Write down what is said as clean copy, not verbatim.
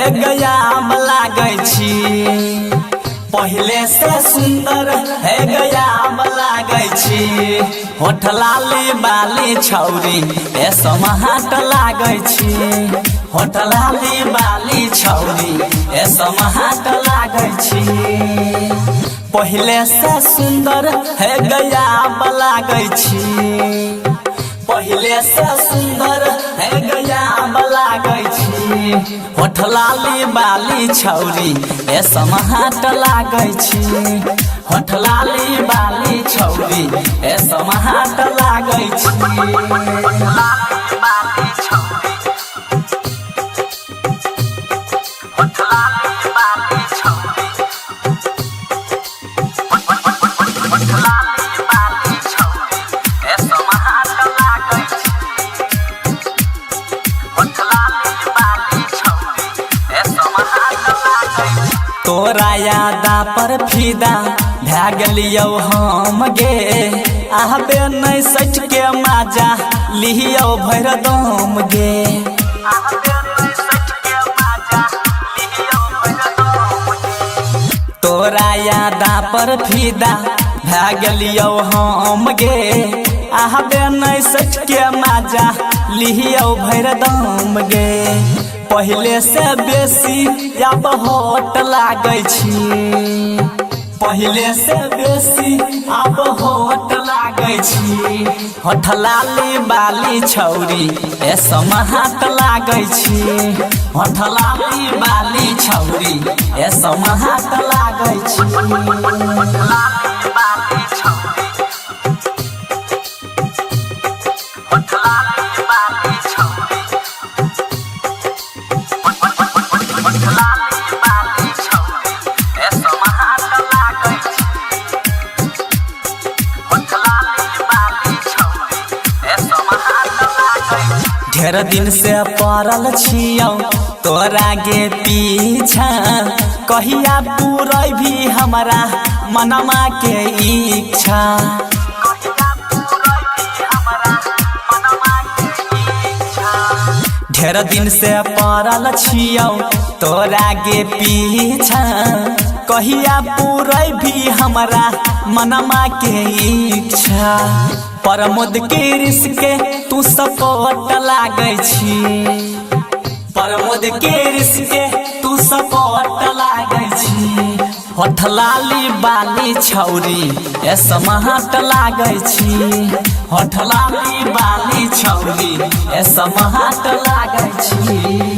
हे गयाम लागै छी। पहले से सुंदर हे गयाम लागै छी। होठ लाली बाली छौरी ए समाहट लागै छी। होठ लाली बाली छौरी ए समाहट लागै छी। पहले से सुंदर हे गयाम लागै छी। पहले से सुंदर हे गयाम लागै छी। होठ लाली बाली छौरी ए समाहट लागै छी। होठ लाली बाली छौरी ए समाहट लागै छी। तोरा यादा पर फिदा भै गेलियौ हम गे। आबे नहीं सच के माजा लिहियौ भर दम गे। तोरा यादा पर फिदा भै गेलियौ हम गे। आबे नहीं सच के माजा लिहियौ भर दम गे। पहले से बेसी अब होट लागै छी। पहले से बेसी अब होट लागै छी। होठ लाली बाली छौरी ए समाहट लागै छी। होठ लाली बाली छौरी ए समाहट लागै छी। ढेर दिन से पड़ल छियौ तोरा गे पीछा। कहिया पूरा भी हमारा मनमा के इच्छा। ढेर दिन से पड़ल छियौ तोरा गे पीछा। कहिया पूरा भी हमारा मनमा के इच्छा। प्रमोद के रिश्के तू सपोर्ट लागै छी। प्रमोद के रिश्के तू सपोर्ट लागै छी। होठ लाली बाली छौरी ए समाहट लागै छी। होठ लाली बाली छौरी ए समाहट लागै छी।